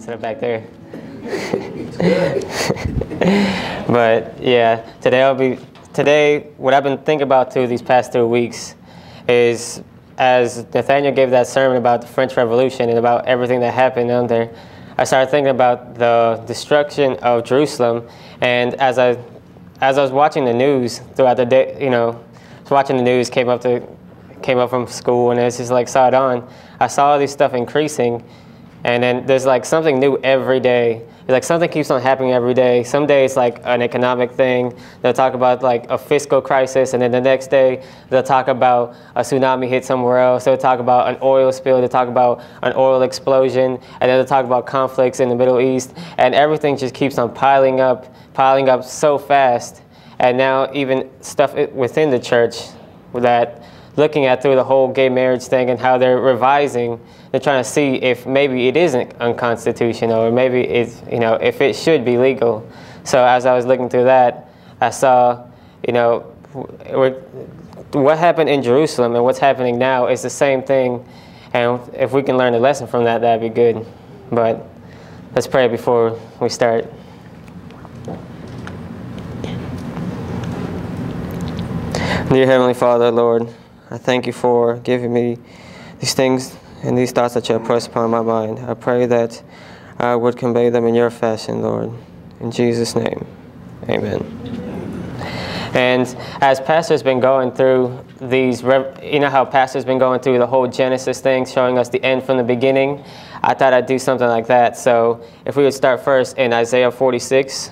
instead of back there. But yeah, today what I've been thinking about too these past 2 weeks is, as Nathaniel gave that sermon about the French Revolution and about everything that happened on there, I started thinking about the destruction of Jerusalem. And as I was watching the news throughout the day, watching the news, came up from school, and it's just like saw it on. I saw all this stuff increasing, and then there's like something new every day. It's like something keeps on happening every day. Some days like an economic thing. They'll talk about like a fiscal crisis, and then the next day they'll talk about a tsunami hit somewhere else. They'll talk about an oil spill. They'll talk about an oil explosion, and then they'll talk about conflicts in the Middle East, and everything just keeps on piling up so fast. And now even stuff within the church that looking at through the whole gay marriage thing and how they're revising, they're trying to see if maybe it isn't unconstitutional, or maybe it's, if it should be legal. So as I was looking through that, I saw, what happened in Jerusalem and what's happening now is the same thing. And if we can learn a lesson from that, that'd be good. But let's pray before we start. Dear Heavenly Father, Lord, I thank you for giving me these things and these thoughts that you have pressed upon my mind. I pray that I would convey them in your fashion, Lord. In Jesus' name, amen. And as Pastor's been going through these, how Pastor's been going through the whole Genesis thing, showing us the end from the beginning, I thought I'd do something like that. So if we would start first in Isaiah 46.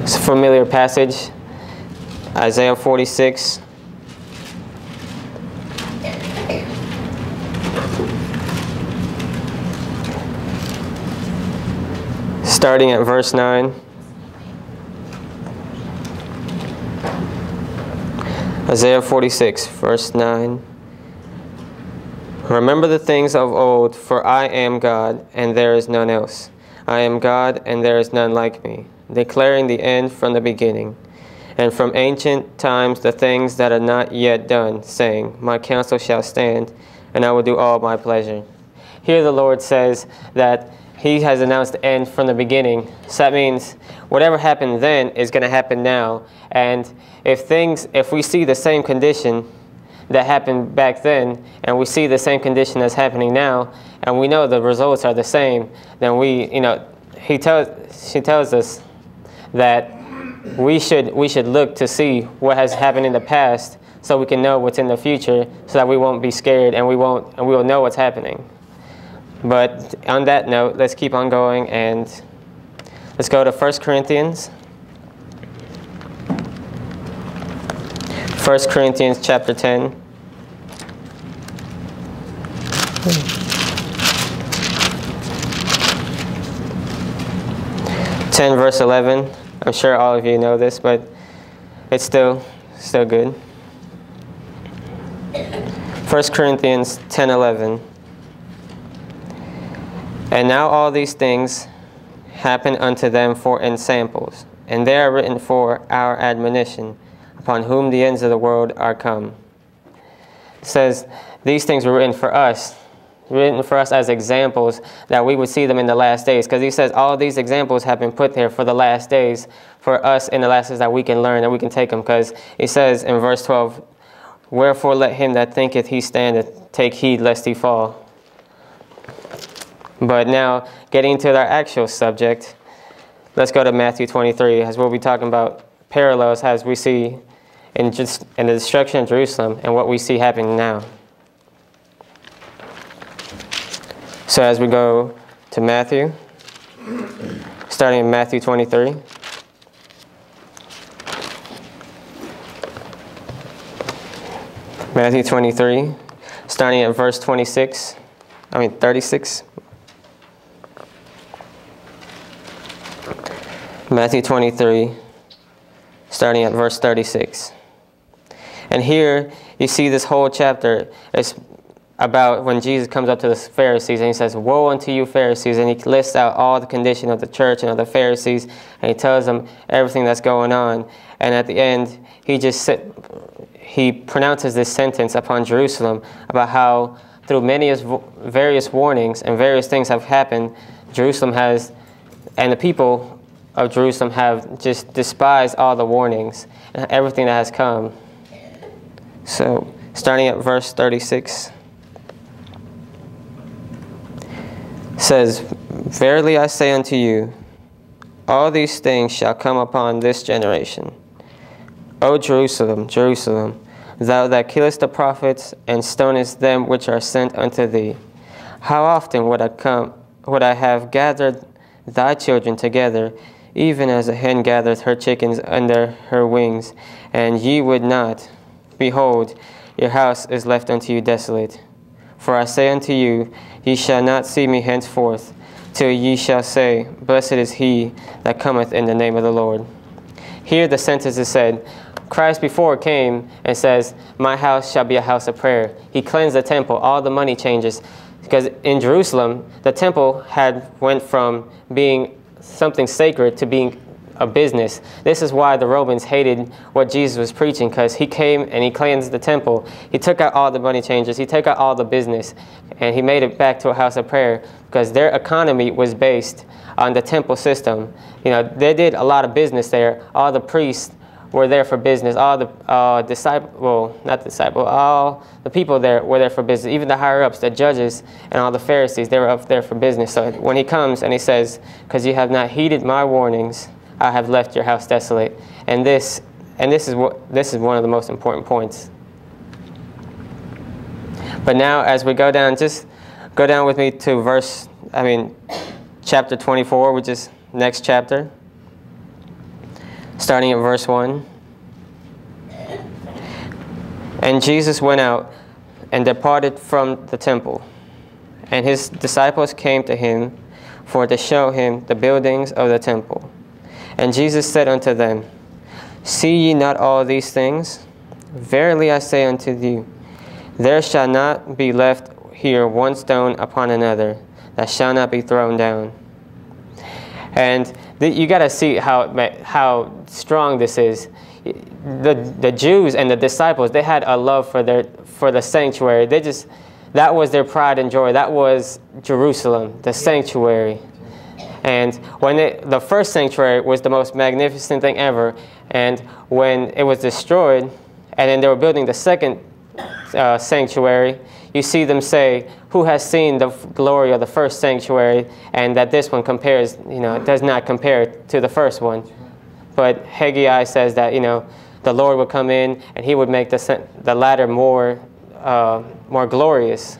It's a familiar passage, Isaiah 46. Starting at verse 9. Isaiah 46, verse 9. Remember the things of old, for I am God, and there is none else. I am God, and there is none like me, declaring the end from the beginning, and from ancient times the things that are not yet done, saying, my counsel shall stand, and I will do all my pleasure. Here the Lord says that he has announced the end from the beginning. So that means whatever happened then is going to happen now. And if we see the same condition that happened back then, and we see the same condition that's happening now, and we know the results are the same, then she tells us that we should look to see what has happened in the past, so we can know what's in the future, so that we won't be scared and we will know what's happening. But on that note, let's keep on going, and let's go to 1 Corinthians. 1 Corinthians chapter 10. 10 verse 11. I'm sure all of you know this, but it's still good. 1 Corinthians 10:11. And now all these things happen unto them for ensamples, and they are written for our admonition, upon whom the ends of the world are come. It says these things were written for us as examples, that we would see them in the last days. Because he says all these examples have been put there for the last days, for us in the last days, that we can learn, that we can take them. Because he says in verse 12, wherefore let him that thinketh he standeth take heed lest he fall. But now, getting into our actual subject, let's go to Matthew 23, as we'll be talking about parallels as we see in the destruction of Jerusalem and what we see happening now. So as we go to Matthew, starting in Matthew 23. Matthew 23, starting at verse 36. Matthew 23, starting at verse 36. And here you see this whole chapter is about when Jesus comes up to the Pharisees and he says, "Woe unto you, Pharisees," and he lists out all the condition of the church and of the Pharisees, and he tells them everything that's going on. And at the end, he pronounces this sentence upon Jerusalem about how through many various warnings and various things have happened, Jerusalem has, and the people of Jerusalem have just despised all the warnings and everything that has come. So, starting at verse 36. Says, "Verily I say unto you, all these things shall come upon this generation. O Jerusalem, Jerusalem, thou that killest the prophets and stonest them which are sent unto thee, how often would I have gathered thy children together, even as a hen gathereth her chickens under her wings, and ye would not. Behold, your house is left unto you desolate. For I say unto you, ye shall not see me henceforth, till ye shall say, Blessed is he that cometh in the name of the Lord." Here the sentence is said, Christ before came and says, "My house shall be a house of prayer." He cleansed the temple, all the money changes. Because in Jerusalem, the temple went from being something sacred to being a business. This is why the Romans hated what Jesus was preaching, because he came and he cleansed the temple. He took out all the money changers. He took out all the business, and he made it back to a house of prayer, because their economy was based on the temple system. You know, they did a lot of business there. All the priests were there for business. All the all the people there were there for business. Even the higher-ups, the judges, and all the Pharisees, they were up there for business. So when he comes and he says, "Because you have not heeded my warnings, I have left your house desolate." And this is one of the most important points. But now, as we go down, just go down with me to chapter 24, which is next chapter, starting at verse 1. "And Jesus went out and departed from the temple, and his disciples came to him for to show him the buildings of the temple. And Jesus said unto them, See ye not all these things? Verily I say unto you, there shall not be left here one stone upon another that shall not be thrown down." And you got to see how strong this is. The Jews and the disciples, they had a love for the sanctuary. That was their pride and joy. That was Jerusalem, the sanctuary. And when the first sanctuary was the most magnificent thing ever, and when it was destroyed, and then they were building the second sanctuary, you see them say, "Who has seen the glory of the first sanctuary?" And that this one compares, does not compare to the first one. But Haggai says that, the Lord would come in and he would make the latter more glorious.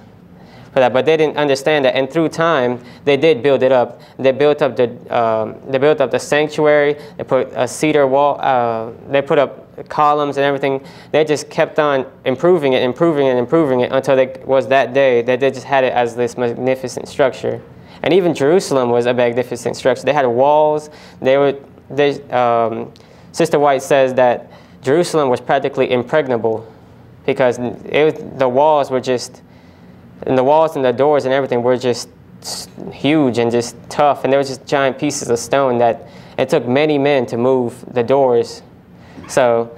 But they didn't understand that, and through time they did build it up. They built up the sanctuary. They put a cedar wall. They put up columns and everything. They just kept on improving it until it was that day that they just had it as this magnificent structure. And even Jerusalem was a magnificent structure. They had walls. Sister White says that Jerusalem was practically impregnable, because the walls were just. And the walls and the doors and everything were just huge and just tough. And there were just giant pieces of stone that it took many men to move the doors. So,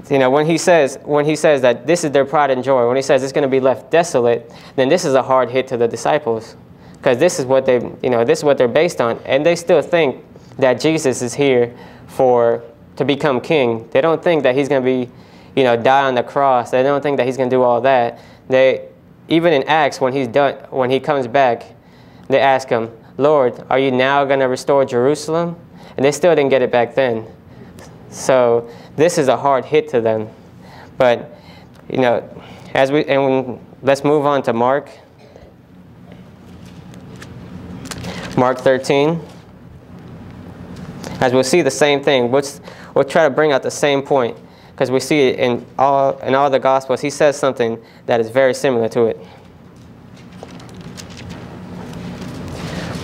when he says that this is their pride and joy, when he says it's going to be left desolate, then this is a hard hit to the disciples, because this is what this is what they're based on, and they still think that Jesus is here to become king. They don't think that he's going to be, die on the cross. They don't think that he's going to do all that. Even in Acts, when he comes back, they ask him, "Lord, are you now going to restore Jerusalem?" And they still didn't get it back then. So this is a hard hit to them. But let's move on to Mark 13. As we'll see the same thing, we'll try to bring out the same point, because we see it in all the Gospels. He says something that is very similar to it.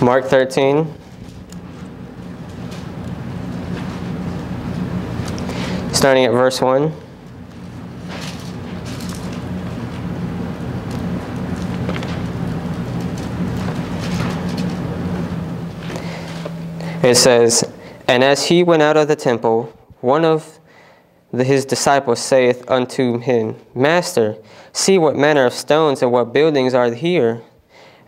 Mark 13. Starting at verse 1. It says, "And as he went out of the temple, one of his disciples saith unto him, Master, see what manner of stones and what buildings are here.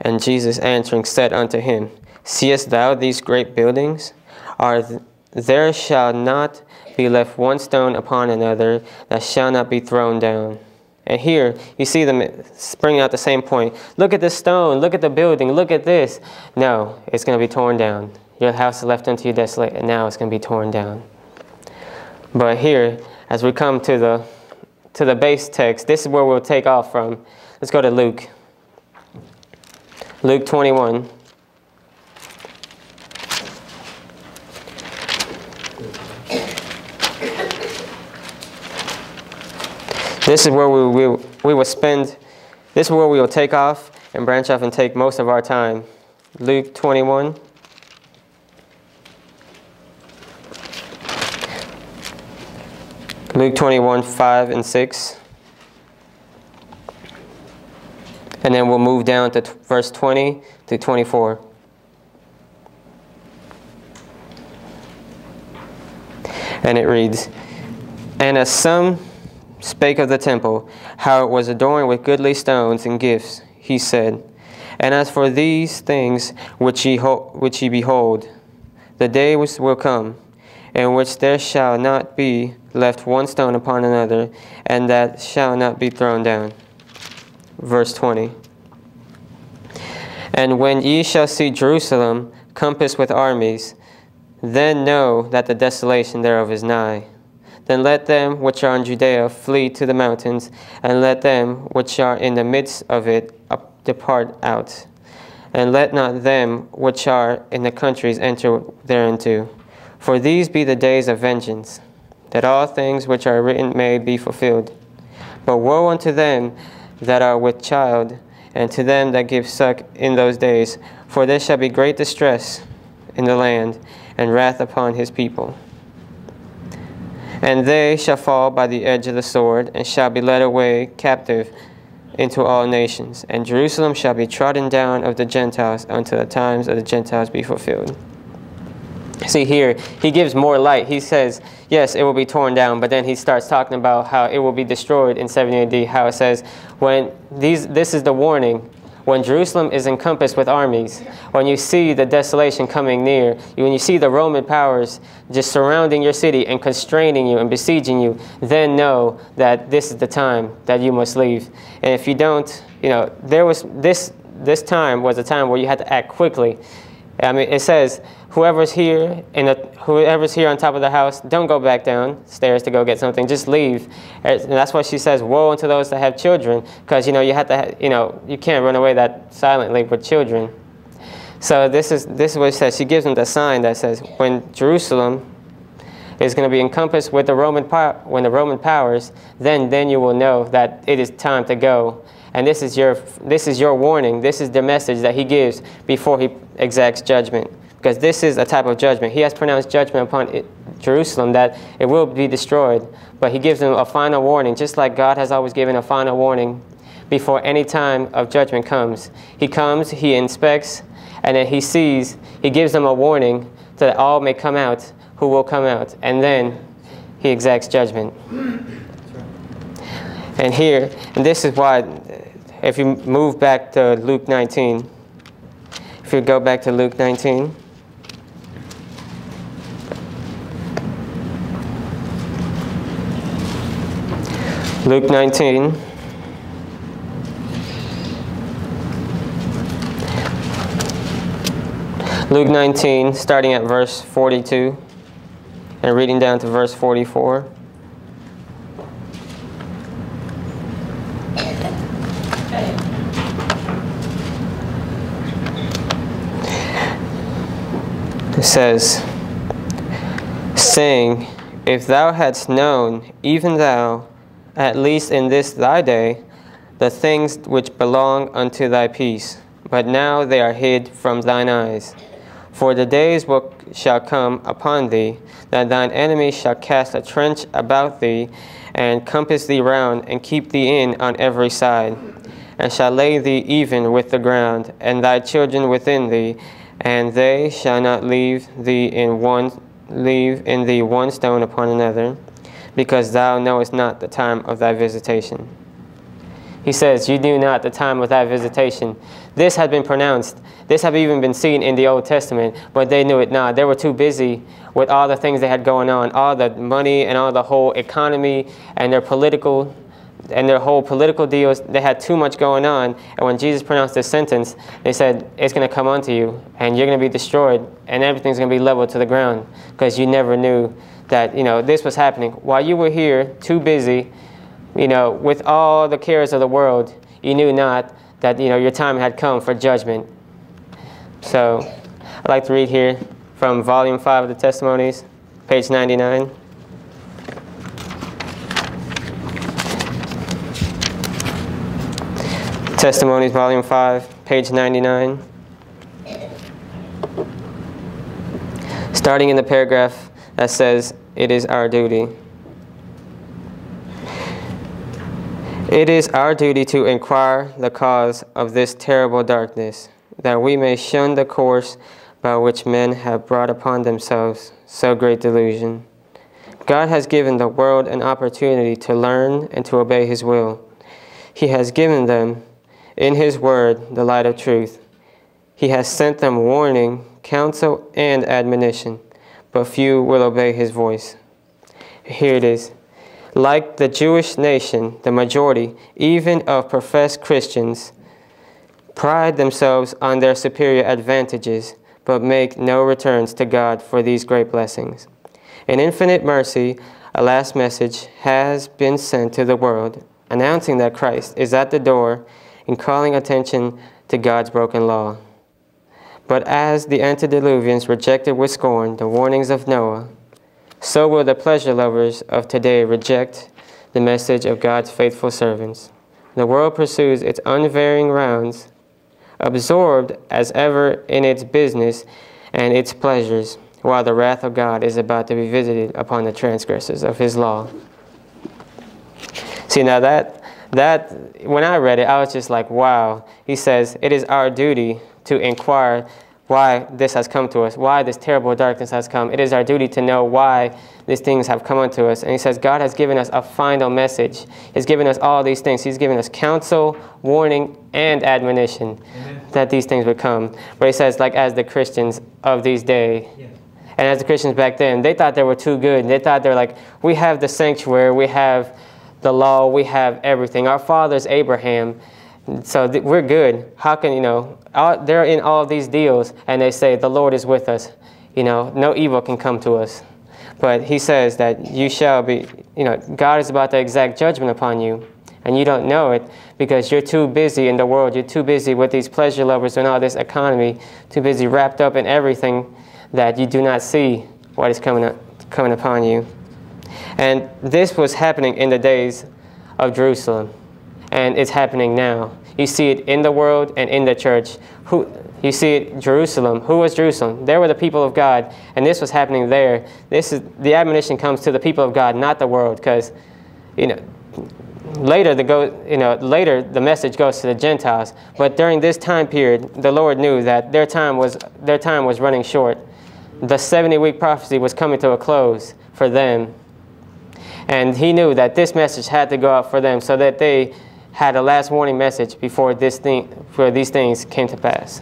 And Jesus answering said unto him, Seest thou these great buildings? There shall not be left one stone upon another that shall not be thrown down." And here you see them bringing out the same point. Look at this stone, look at the building, look at this. No, it's going to be torn down. Your house is left unto you desolate, and now it's going to be torn down. But here, as we come to the base text, this is where we'll take off from. Let's go to Luke. Luke 21. This is where we will spend, this is where we will take off and branch off and take most of our time. Luke 21. Luke 21, 5 and 6. And then we'll move down to verse 20 to 24. And it reads, "And as some spake of the temple, how it was adorned with goodly stones and gifts, he said, And as for these things which ye behold, the day will come, in which there shall not be left one stone upon another, and that shall not be thrown down." Verse 20. "And when ye shall see Jerusalem compassed with armies, then know that the desolation thereof is nigh. Then let them which are in Judea flee to the mountains, and let them which are in the midst of it depart out. And let not them which are in the countries enter thereinto. For these be the days of vengeance, that all things which are written may be fulfilled. But woe unto them that are with child, and to them that give suck in those days, for there shall be great distress in the land, and wrath upon his people. And they shall fall by the edge of the sword, and shall be led away captive into all nations. And Jerusalem shall be trodden down of the Gentiles until the times of the Gentiles be fulfilled." See here, he gives more light. He says, yes, it will be torn down, but then he starts talking about how it will be destroyed in 70 AD, how it says, this is the warning. When Jerusalem is encompassed with armies, when you see the desolation coming near, when you see the Roman powers just surrounding your city and constraining you and besieging you, then know that this is the time that you must leave. And if you don't, there was this time was a time where you had to act quickly. I mean, it says, whoever's here on top of the house, don't go back downstairs to go get something. Just leave. And that's why she says, "Woe unto those that have children," because you have to, you can't run away that silently with children. So this is what it says. She gives them the sign that says, when Jerusalem is going to be encompassed with the Roman powers, then you will know that it is time to go. And this is your warning. This is the message that he gives before he exacts judgment. Because this is a type of judgment. He has pronounced judgment upon Jerusalem that it will be destroyed. But he gives them a final warning, just like God has always given a final warning before any time of judgment comes. He comes, he inspects, and then he gives them a warning so that all may come out who will come out. And then he exacts judgment. And this is why, if you move back to Luke 19, if you go back to Luke 19, Luke 19, Luke 19, starting at verse 42 and reading down to verse 44. It says, saying, "If thou hadst known, even thou, at least in this thy day, the things which belong unto thy peace, but now they are hid from thine eyes. For the days shall come upon thee, that thine enemies shall cast a trench about thee, and compass thee round, and keep thee in on every side, and shall lay thee even with the ground, and thy children within thee, And they shall not leave in thee one stone upon another, because thou knowest not the time of thy visitation. He says, you knew not the time of thy visitation. This had been pronounced. This had even been seen in the Old Testament, but they knew it not. They were too busy with all the things they had going on, all the money and all the whole economy and their whole political deals. They had too much going on. And when Jesus pronounced this sentence, they said, it's going to come unto you, and you're going to be destroyed, and everything's going to be leveled to the ground, because you never knew that, this was happening. While you were here, too busy, with all the cares of the world, you knew not that, your time had come for judgment. So I'd like to read here from Volume 5 of the Testimonies, page 99. Testimonies, Volume 5, page 99. Starting in the paragraph that says, it is our duty. It is our duty to inquire the cause of this terrible darkness, that we may shun the course by which men have brought upon themselves so great delusion. God has given the world an opportunity to learn and to obey His will. He has given them, in His word, the light of truth. He has sent them warning, counsel, and admonition, but few will obey His voice. Here it is. Like the Jewish nation, the majority, even of professed Christians, pride themselves on their superior advantages, but make no returns to God for these great blessings. In infinite mercy, a last message has been sent to the world, announcing that Christ is at the door and calling attention to God's broken law. But as the antediluvians rejected with scorn the warnings of Noah, so will the pleasure lovers of today reject the message of God's faithful servants. The world pursues its unvarying rounds, absorbed as ever in its business and its pleasures, while the wrath of God is about to be visited upon the transgressors of His law. See, now that when I read it, I was just like, wow. He says, it is our duty to inquire why this has come to us, why this terrible darkness has come. It is our duty to know why these things have come unto us. And he says God has given us a final message. He's given us all these things. He's given us counsel, warning, and admonition. Amen. That these things would come. But he says, like as the Christians of these days, yeah. And as the Christians back then, they thought they were too good. They thought they're like, we have the sanctuary, we have the law, we have everything. Our father's Abraham. So we're good. How can, they're in all of these deals, and they say, the Lord is with us. No evil can come to us. But he says that you shall be, God is about to exact judgment upon you, and you don't know it because you're too busy in the world. You're too busy with these pleasure lovers and all this economy, too busy wrapped up in everything that you do not see what is coming upon you. And this was happening in the days of Jerusalem. And it's happening now. You see it in the world and in the church. You see it in Jerusalem. Who was Jerusalem? They were the people of God, and this was happening there. The admonition comes to the people of God, not the world, because later the message goes to the Gentiles. But during this time period, the Lord knew that their time was running short. The 70-week prophecy was coming to a close for them, and He knew that this message had to go out for them, so that they had a last warning message before these things came to pass.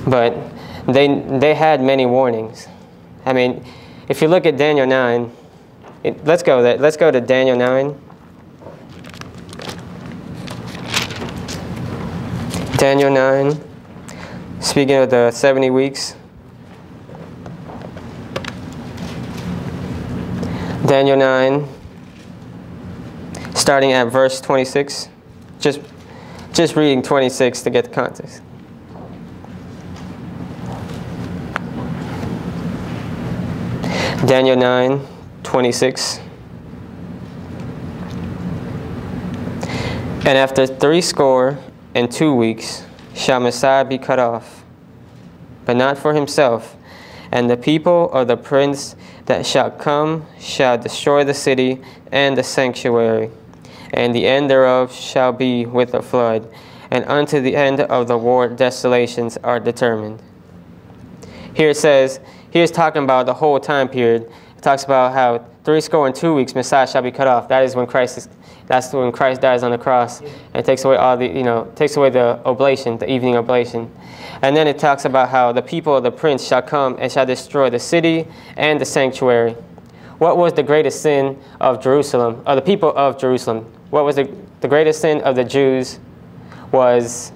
But they had many warnings. I mean, if you look at Daniel 9, let's go there. Let's go to Daniel 9. Daniel 9, speaking of the 70 weeks. Daniel 9. Starting at verse 26, just reading 26 to get the context. Daniel 9, 26. And after 62 weeks shall Messiah be cut off, but not for himself. And the people of the prince that shall come shall destroy the city and the sanctuary. And the end thereof shall be with a flood. and unto the end of the war desolations are determined. Here it says, here's talking about the whole time period. It talks about how 62 Messiah shall be cut off. That is when that's when Christ dies on the cross and takes away all the, takes away the oblation, the evening oblation. And then it talks about how the people of the prince shall come and shall destroy the city and the sanctuary. What was the greatest sin of Jerusalem, of the people of Jerusalem? What was the greatest sin of the Jews? Was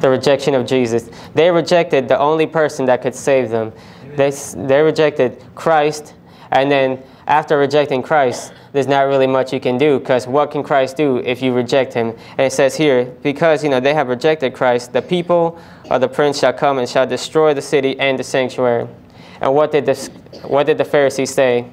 the rejection of Jesus. They rejected the only person that could save them. They rejected Christ, and then after rejecting Christ, there's not really much you can do, because what can Christ do if you reject him? And it says here, because they have rejected Christ, the people of the prince shall come and shall destroy the city and the sanctuary. And what did the Pharisees say?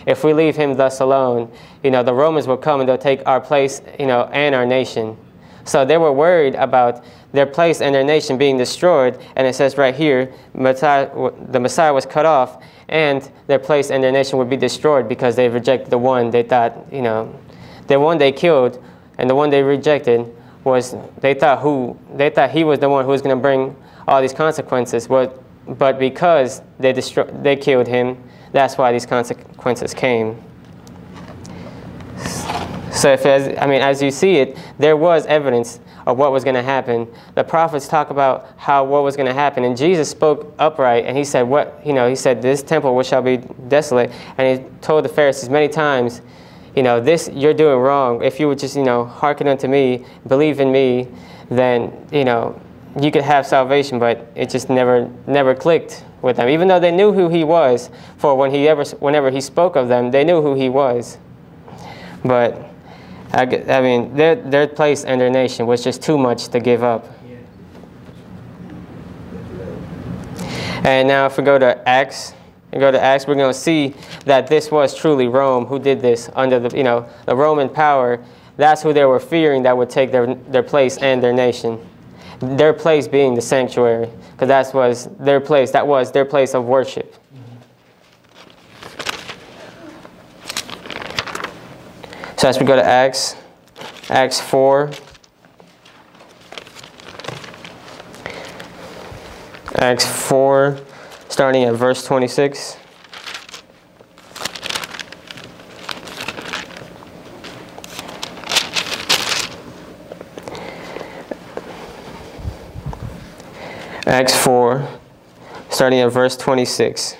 If we leave him thus alone, the Romans will come and they'll take our place, and our nation. So they were worried about their place and their nation being destroyed. And it says right here, the Messiah was cut off, and their place and their nation would be destroyed because they rejected the one they thought, the one they killed and the one they rejected was, they thought he was the one who was going to bring all these consequences. But because they killed him, that's why these consequences came. So as you see it, there was evidence of what was going to happen. The prophets talk about what was going to happen, and Jesus spoke upright, and he said, he said, this temple shall be desolate. And he told the Pharisees many times, this you're doing wrong. If you would just, hearken unto me, believe in me, then, you could have salvation. But it just never clicked with them, even though they knew who he was. For whenever he spoke of them, they knew who he was. But their place and their nation was just too much to give up. And now if we go to Acts, we're going to see that this was truly Rome who did this under the Roman power. That's who they were fearing that would take their place and their nation. Their place being the sanctuary, because that was their place of worship. So as we go to Acts 4. Acts 4, starting at verse 26. Acts 4, starting at verse 26.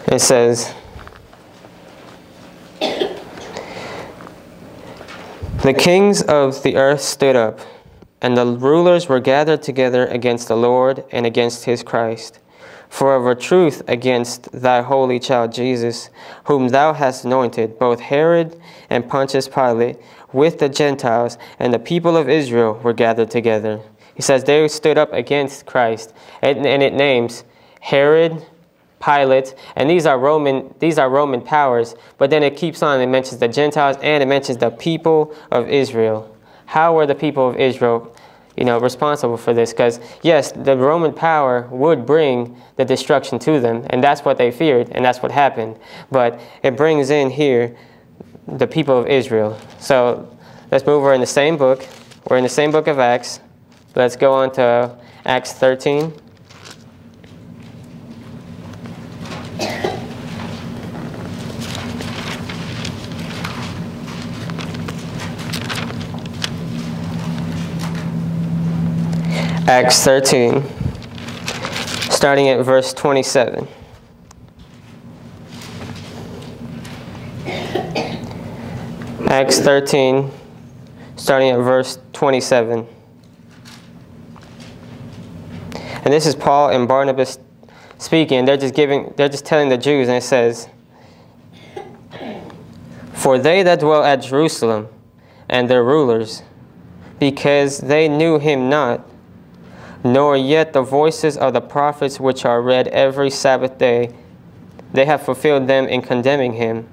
It says, the kings of the earth stood up, and the rulers were gathered together against the Lord and against his Christ. For of a truth against thy holy child Jesus, whom thou hast anointed, both Herod and Pontius Pilate, with the Gentiles and the people of Israel were gathered together. He says they stood up against Christ, and it names Herod, Pilate, and these are Roman powers. But then it keeps on. It mentions the Gentiles and it mentions the people of Israel. How were the people of Israel, responsible for this? Because yes, the Roman power would bring the destruction to them, and that's what they feared, and that's what happened. But it brings in here the people of Israel. So let's move. We're in the same book. We're in the same book of Acts. Let's go on to Acts 13. Acts 13, starting at verse 27. Acts 13, starting at verse 27. And this is Paul and Barnabas speaking, and they're just telling the Jews, and it says, for they that dwell at Jerusalem and their rulers, because they knew him not, nor yet the voices of the prophets which are read every Sabbath day, they have fulfilled them in condemning him.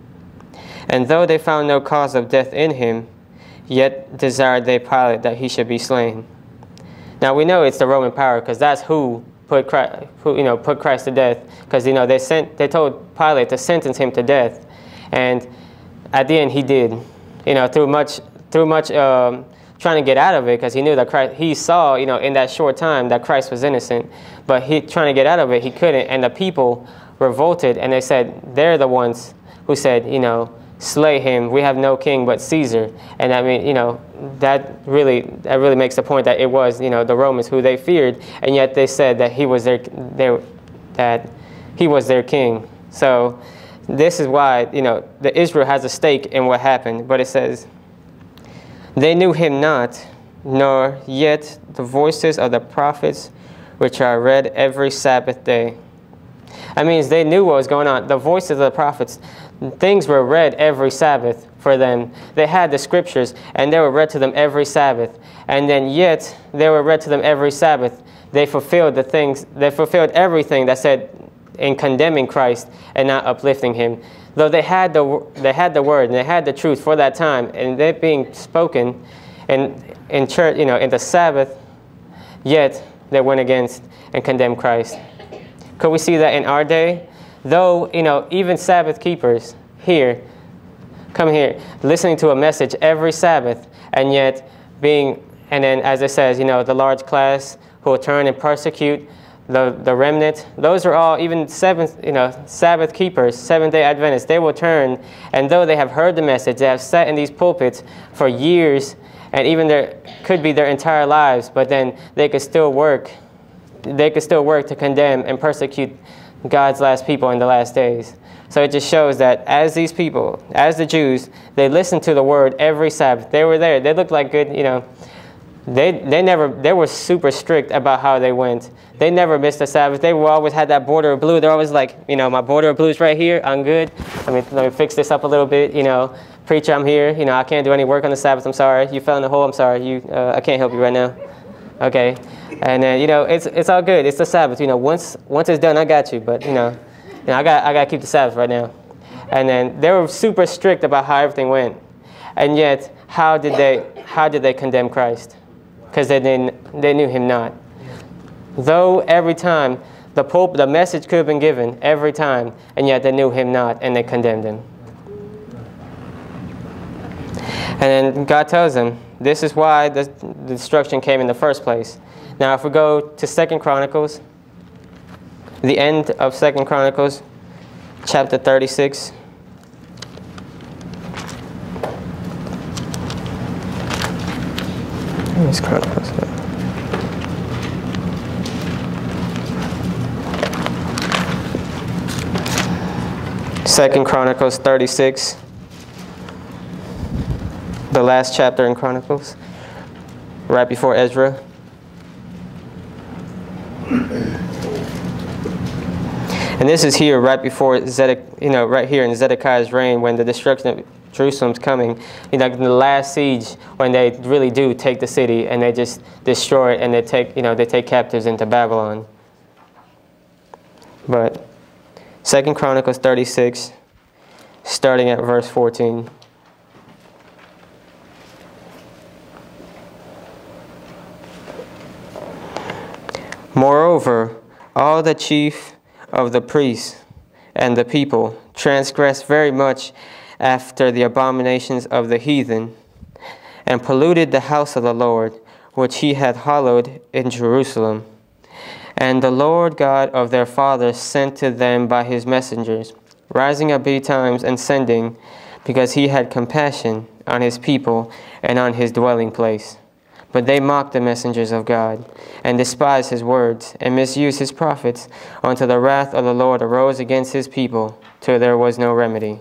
And though they found no cause of death in him, yet desired they Pilate that he should be slain. Now we know it's the Roman power, because that's who put Christ to death. Because they told Pilate to sentence him to death, and at the end he did, through much trying to get out of it, because he knew that Christ, he saw, in that short time that Christ was innocent, but he trying to get out of it, he couldn't, and the people revolted, and they said they're the ones who said, slay him. We have no king but Caesar. And I mean, that really makes the point that it was, the Romans who they feared, and yet they said that he was their king. So this is why, the Israel has a stake in what happened. But it says, they knew him not, nor yet the voices of the prophets, which are read every Sabbath day. That means they knew what was going on. The voices of the prophets, things were read every Sabbath for them. They had the scriptures, and they were read to them every Sabbath. And then yet, they were read to them every Sabbath. They fulfilled the things, they fulfilled everything that said in condemning Christ and not uplifting him. Though they had the word and they had the truth for that time, and they being spoken in church, in the Sabbath, yet they went against and condemned Christ. Could we see that in our day? Though, even Sabbath keepers here, come here, listening to a message every Sabbath, and yet being, and then as it says, the large class who will turn and persecute the remnant, those are all even Sabbath keepers, Seventh-day Adventists. They will turn, and though they have heard the message, they have sat in these pulpits for years, and even could be their entire lives, but then they could still work. They could still work to condemn and persecute God's last people in the last days. So it just shows that as these people, as the Jews, they listened to the word every Sabbath. They were there. They looked like good, they were super strict about how they went. They never missed a Sabbath. They always had that border of blue. They're always like, my border of blue is right here. I'm good. Let me fix this up a little bit. Preacher, I'm here. I can't do any work on the Sabbath. I'm sorry. You fell in the hole. I'm sorry. I can't help you right now. Okay. And then, it's all good. It's the Sabbath. Once it's done, I got you. But, I got to keep the Sabbath right now. And then they were super strict about how everything went. And yet, how did they condemn Christ? Because they knew him not. Though every time the message could have been given every time, and yet they knew him not, and they condemned him. And then God tells them, this is why the destruction came in the first place. Now, if we go to 2 Chronicles, the end of 2 Chronicles, chapter 36. Where's Chronicles? 2 Chronicles 36, the last chapter in Chronicles, right before Ezra. And this is here right before right here in Zedekiah's reign, when the destruction of Jerusalem's coming. In the last siege, when they really do take the city and they just destroy it, and they take captives into Babylon. But 2 Chronicles 36, starting at verse 14. Moreover, all the chief of the priests and the people transgressed very much after the abominations of the heathen, and polluted the house of the Lord, which he had hallowed in Jerusalem. And the Lord God of their fathers sent to them by his messengers, rising up betimes and sending, because he had compassion on his people and on his dwelling place. But they mocked the messengers of God, and despised his words, and misused his prophets, until the wrath of the Lord arose against his people, till there was no remedy.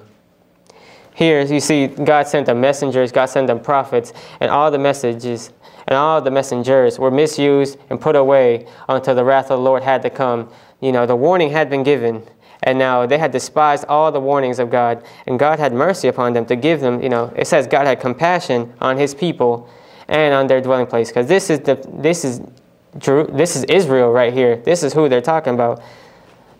Here you see God sent them messengers, God sent them prophets, and all the messages and all the messengers were misused and put away until the wrath of the Lord had to come. The warning had been given, and now they had despised all the warnings of God, and God had mercy upon them to give them, it says God had compassion on his people and on their dwelling place, because this is Israel right here. This is who they're talking about.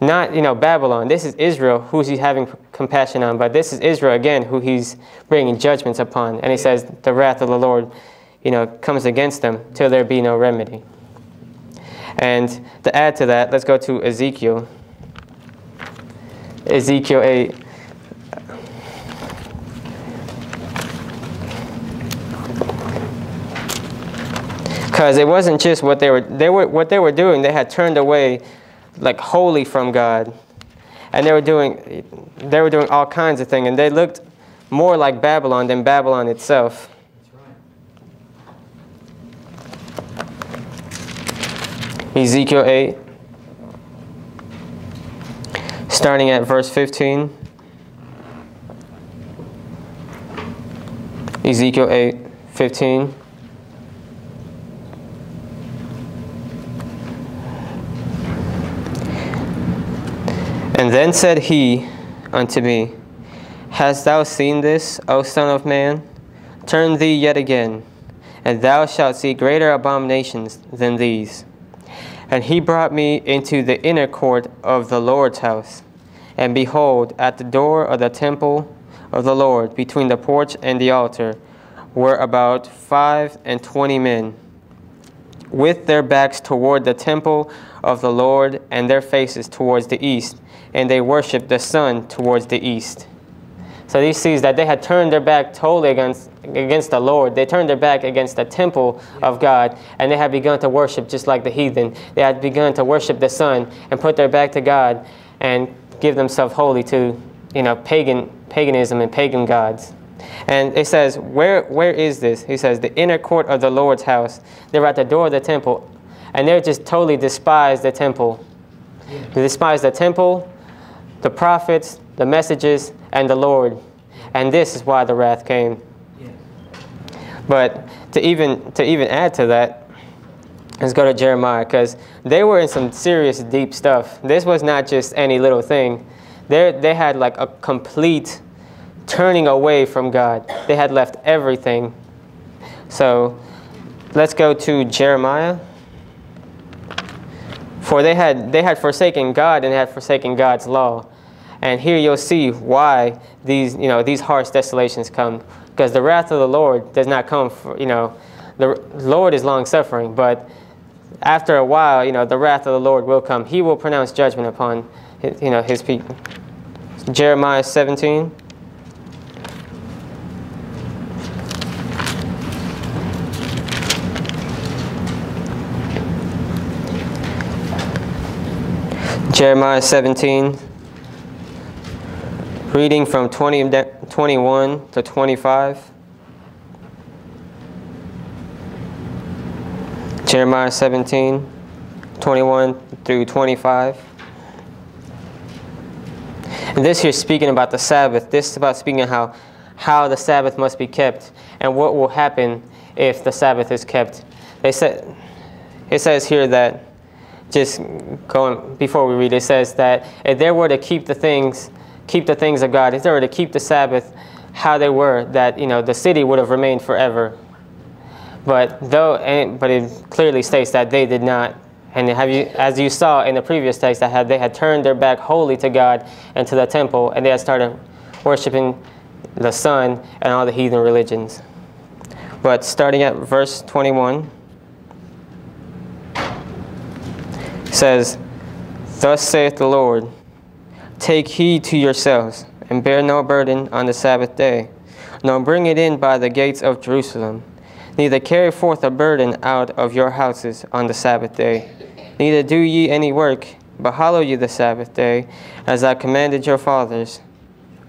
Not, Babylon. This is Israel who he's having compassion on, but this is Israel again who he's bringing judgments upon. And he says the wrath of the Lord, comes against them till there be no remedy. And to add to that, let's go to Ezekiel. Ezekiel 8. Because it wasn't just what they were doing. They had turned away, like, wholly from God, and they were doing all kinds of things, and they looked more like Babylon than Babylon itself. Ezekiel 8, starting at verse 15. Ezekiel 8, 15. And then said he unto me, Hast thou seen this, O son of man? Turn thee yet again, and thou shalt see greater abominations than these. And he brought me into the inner court of the Lord's house. And behold, at the door of the temple of the Lord, between the porch and the altar, were about 25 men, with their backs toward the temple of the Lord, and their faces towards the east. And they worshipped the sun towards the east. So he sees that they had turned their back totally against the Lord. They turned their back against the temple of God, and they had begun to worship just like the heathen. They had begun to worship the sun and put their back to God and give themselves wholly to, paganism and pagan gods. And it says, where is this? He says, the inner court of the Lord's house. They were at the door of the temple, and they just totally despised the temple. They despised the temple, the prophets, the messages, and the Lord. And this is why the wrath came. But to even add to that, let's go to Jeremiah, because they were in some serious deep stuff. This was not just any little thing. They had like a complete turning away from God. They had left everything. So let's go to Jeremiah. For they had forsaken God and had forsaken God's law. And here you'll see why these harsh desolations come. Because the wrath of the Lord does not come for, the Lord is long-suffering, but after a while, the wrath of the Lord will come. He will pronounce judgment upon, his people. Jeremiah 17. Jeremiah 17, reading from 21 to 25. Jeremiah 17, 21 through 25. And this here is speaking about the Sabbath. This is about speaking of how the Sabbath must be kept and what will happen if the Sabbath is kept. It says here that, just going before we read, it says that if they were to keep the things of God, if they were to keep the Sabbath how they were, that the city would have remained forever. But it clearly states that they did not. And as you saw in the previous text, that they had turned their back wholly to God and to the temple, and they had started worshiping the sun and all the heathen religions. But starting at verse 21. Says, Thus saith the Lord, Take heed to yourselves, and bear no burden on the Sabbath day, nor bring it in by the gates of Jerusalem. Neither carry forth a burden out of your houses on the Sabbath day. Neither do ye any work, but hallow ye the Sabbath day, as I commanded your fathers.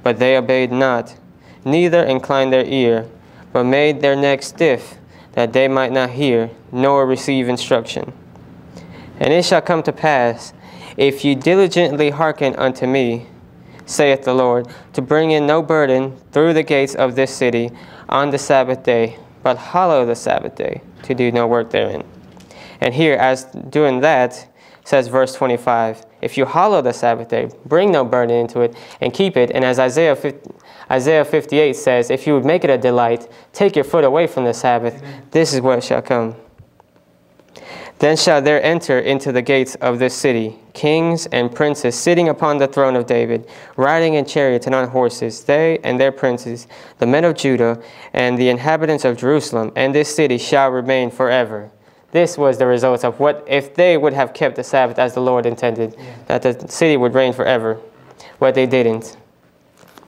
But they obeyed not, neither inclined their ear, but made their neck stiff, that they might not hear, nor receive instruction. And it shall come to pass, if you diligently hearken unto me, saith the Lord, to bring in no burden through the gates of this city on the Sabbath day, but hallow the Sabbath day, to do no work therein. And here, as doing that, says verse 25, if you hallow the Sabbath day, bring no burden into it, and keep it. And as Isaiah 58 says, if you would make it a delight, take your foot away from the Sabbath, Amen. This is what shall come. Then shall there enter into the gates of this city kings and princes sitting upon the throne of David, riding in chariots and on horses, they and their princes, the men of Judah, and the inhabitants of Jerusalem, and this city shall remain forever. This was the result of what, if they would have kept the Sabbath as the Lord intended, that the city would reign forever. But they didn't.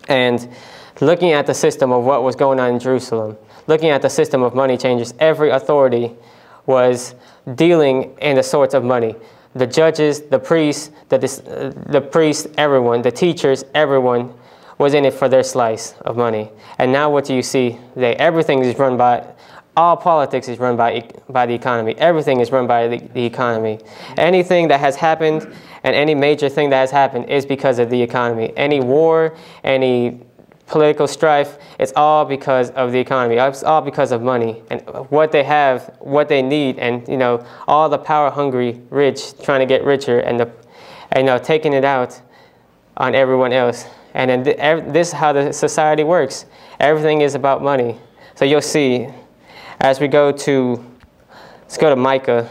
And looking at the system of what was going on in Jerusalem, looking at the system of money changers, every authority was dealing in the sorts of money. The judges, the priests, everyone, the teachers, everyone was in it for their slice of money. And now what do you see? Everything is run by, all politics is run by the economy. Everything is run by the economy. Anything that has happened and any major thing that has happened is because of the economy. Any war, any political strife, it's all because of the economy. It's all because of money and what they have, what they need, and all the power-hungry rich trying to get richer and taking it out on everyone else. And then this is how the society works. Everything is about money. So you'll see as we go to, let's go to Micah.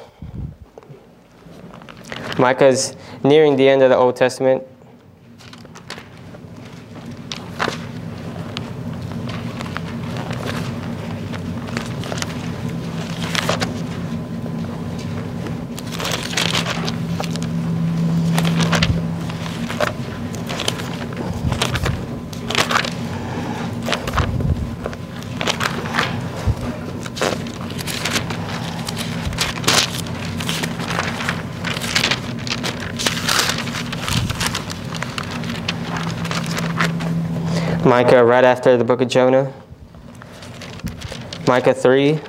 Micah's nearing the end of the Old Testament. Micah, right after the book of Jonah. Micah 3.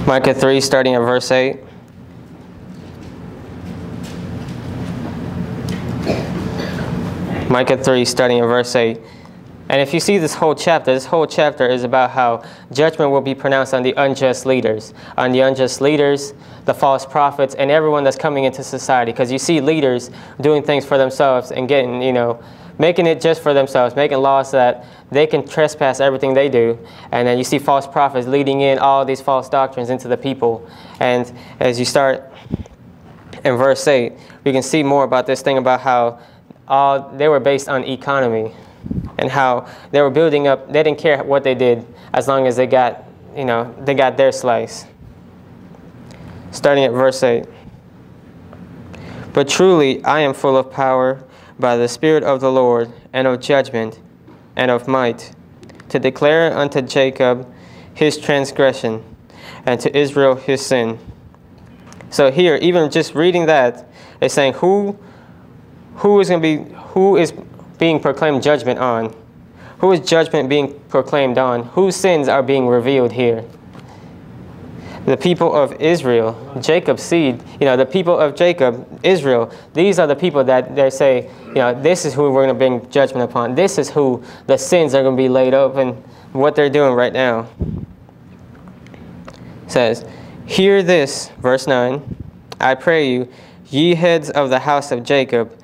Micah 3, starting at verse 8. Micah 3, starting at verse 8. And if you see this whole chapter is about how judgment will be pronounced on the unjust leaders. On the unjust leaders, the false prophets, and everyone that's coming into society. Because you see leaders doing things for themselves and getting, making it just for themselves, making laws so that they can trespass everything they do. And then you see false prophets leading in all these false doctrines into the people. And as you start in verse 8, we can see more about this thing about how they were based on economy. And how they were building up, they didn't care what they did as long as they got, they got their slice. Starting at verse 8. But truly I am full of power by the Spirit of the Lord, and of judgment, and of might, to declare unto Jacob his transgression, and to Israel his sin. So here, even just reading that, it's saying who is being proclaimed judgment on? Who is judgment being proclaimed on? Whose sins are being revealed here? The people of Israel, Jacob's seed, the people of Jacob, Israel, these are the people that they say, this is who we're going to bring judgment upon. This is who the sins are going to be laid up and what they're doing right now. It says, hear this, verse 9, I pray you, ye heads of the house of Jacob,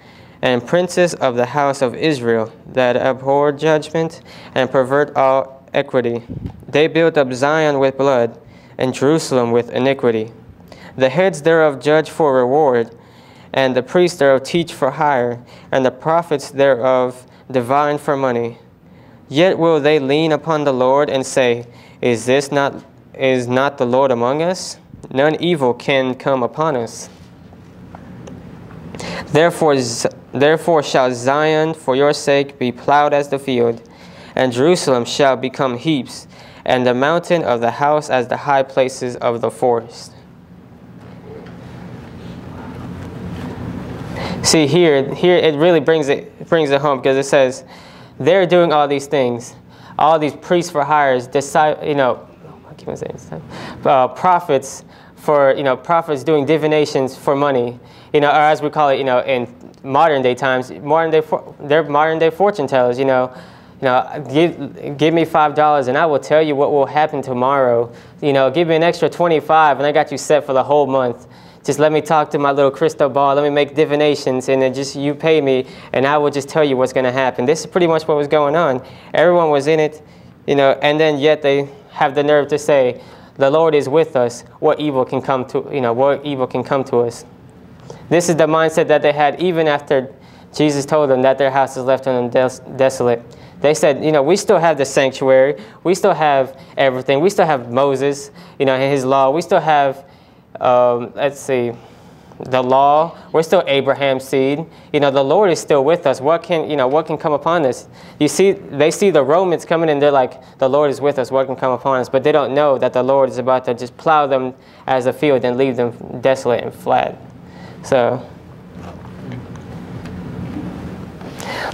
and princes of the house of Israel, that abhor judgment and pervert all equity. They build up Zion with blood, and Jerusalem with iniquity. The heads thereof judge for reward, and the priests thereof teach for hire, and the prophets thereof divine for money. Yet will they lean upon the Lord and say, is not the Lord among us? None evil can come upon us. Therefore shall Zion for your sake be plowed as the field, and Jerusalem shall become heaps, and the mountain of the house as the high places of the forest. See here it really brings it home, because it says they're doing all these things, all these priests for hires, prophets prophets doing divinations for money, or as we call it, in modern day times, they're modern day fortune tellers. Give me $5 and I will tell you what will happen tomorrow. Give me an extra 25 and I got you set for the whole month. Just let me talk to my little crystal ball. Let me make divinations, and then just you pay me, and I will just tell you what's going to happen. This is pretty much what was going on. Everyone was in it, and then yet they have the nerve to say, the Lord is with us. What evil can come to, what evil can come to us? This is the mindset that they had even after Jesus told them that their house is left on them desolate. They said, we still have the sanctuary. We still have everything. We still have Moses, and his law. We still have, let's see, the law. We're still Abraham's seed. You know, the Lord is still with us. What can come upon us? You see, they see the Romans coming and they're like, the Lord is with us. What can come upon us? But they don't know that the Lord is about to just plow them as a field and leave them desolate and flat. So,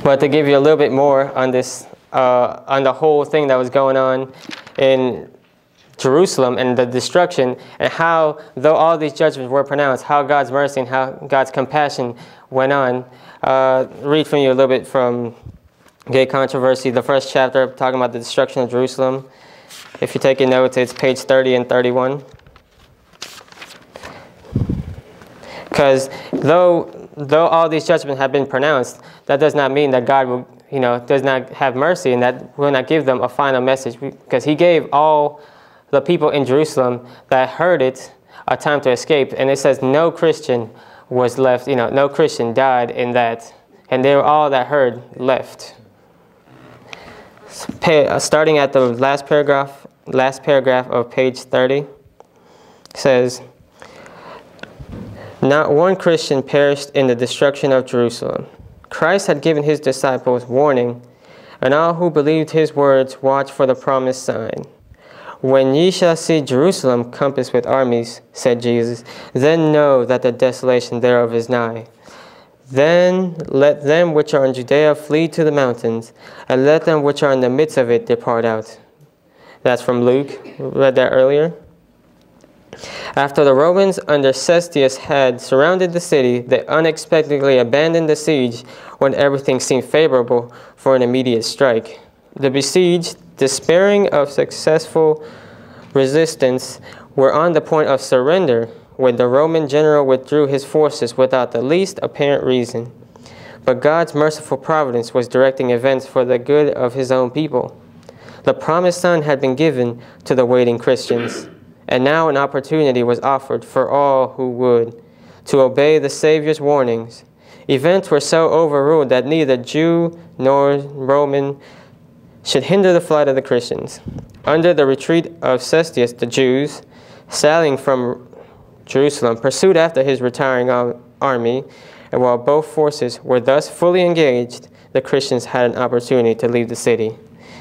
but to give you a little bit more on this, on the whole thing that was going on in Jerusalem and the destruction, and how, though all these judgments were pronounced, how God's mercy and how God's compassion went on. Read from you a little bit from Gay Controversy, the first chapter, talking about the destruction of Jerusalem. If you're taking notes, it's page 30 and 31. Because though all these judgments have been pronounced, that does not mean that God will, does not have mercy, and that will not give them a final message, because he gave all the people in Jerusalem that heard it a time to escape. And it says no Christian was left, no Christian died in that. And they were all that heard left. Starting at the last paragraph of page 30, it says, not one Christian perished in the destruction of Jerusalem. Christ had given his disciples warning, and all who believed his words watched for the promised sign. When ye shall see Jerusalem compassed with armies, said Jesus, then know that the desolation thereof is nigh. Then let them which are in Judea flee to the mountains, and let them which are in the midst of it depart out. That's from Luke. We read that earlier. After the Romans under Cestius had surrounded the city, they unexpectedly abandoned the siege when everything seemed favorable for an immediate strike. The besieged, despairing of successful resistance, were on the point of surrender when the Roman general withdrew his forces without the least apparent reason. But God's merciful providence was directing events for the good of his own people. The promised Son had been given to the waiting Christians, and now an opportunity was offered for all who would to obey the Savior's warnings. Events were so overruled that neither Jew nor Roman should hinder the flight of the Christians. Under the retreat of Cestius, the Jews, sailing from Jerusalem, pursued after his retiring army, and while both forces were thus fully engaged, the Christians had an opportunity to leave the city.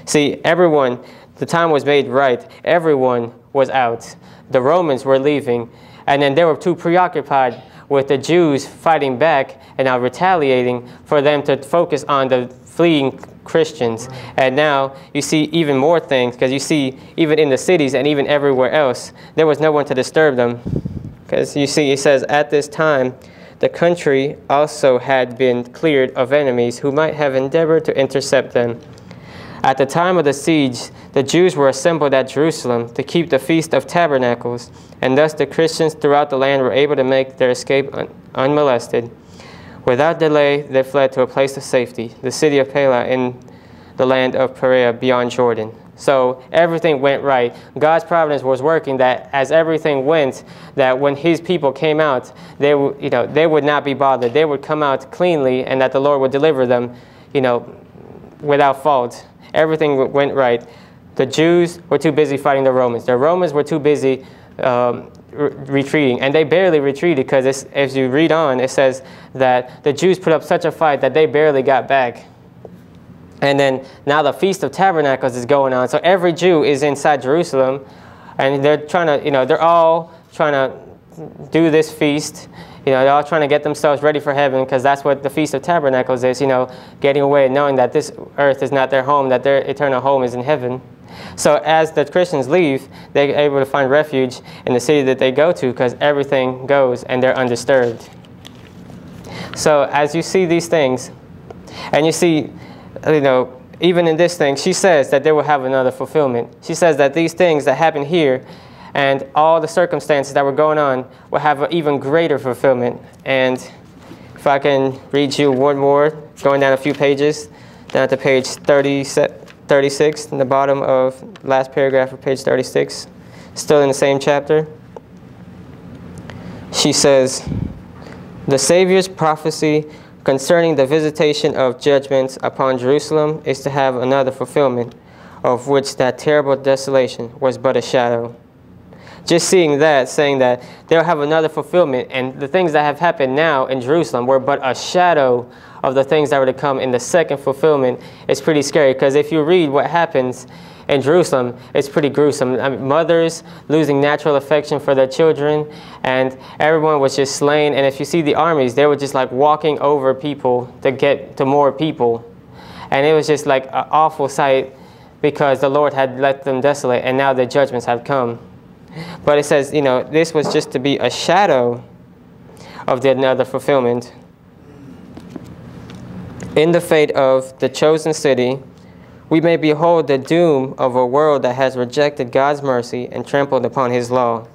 See, everyone, the time was made right. Everyone was out. The Romans were leaving, and then they were too preoccupied with the Jews fighting back and now retaliating for them to focus on the fleeing Christians. And now you see even more things, because you see even in the cities and even everywhere else, there was no one to disturb them. Because you see, it says, at this time, the country also had been cleared of enemies who might have endeavored to intercept them. At the time of the siege, the Jews were assembled at Jerusalem to keep the Feast of Tabernacles, and thus the Christians throughout the land were able to make their escape unmolested. Without delay, they fled to a place of safety, the city of Pella in the land of Perea beyond Jordan. So everything went right. God's providence was working, that as everything went, that when his people came out, they would not be bothered. They would come out cleanly, and that the Lord would deliver them, without fault. Everything went right. The Jews were too busy fighting the Romans. The Romans were too busy retreating, and they barely retreated, because as you read on, it says that the Jews put up such a fight that they barely got back. And then now the Feast of Tabernacles is going on, so every Jew is inside Jerusalem, and they're trying to, they're all trying to do this feast. They're all trying to get themselves ready for heaven, because that's what the Feast of Tabernacles is, getting away and knowing that this earth is not their home, that their eternal home is in heaven. So as the Christians leave, they're able to find refuge in the city that they go to, because everything goes and they're undisturbed. So as you see these things, and you see, even in this thing, she says that they will have another fulfillment. She says that these things that happen here and all the circumstances that were going on will have an even greater fulfillment. And if I can read you one more, going down a few pages, down to page 36, in the bottom of last paragraph of page 36, still in the same chapter. She says, the Savior's prophecy concerning the visitation of judgments upon Jerusalem is to have another fulfillment, of which that terrible desolation was but a shadow. just seeing that, saying that they'll have another fulfillment, and the things that have happened now in Jerusalem were but a shadow of the things that were to come in the second fulfillment. It's pretty scary, because if you read what happens in Jerusalem, it's pretty gruesome. I mean, mothers losing natural affection for their children, and everyone was just slain. And if you see the armies, they were just like walking over people to get to more people. And it was just like an awful sight, because the Lord had let them desolate, and now the judgments have come. But it says, you know, this was just to be a shadow of the another fulfillment. In the fate of the chosen city, we may behold the doom of a world that has rejected God's mercy and trampled upon his law.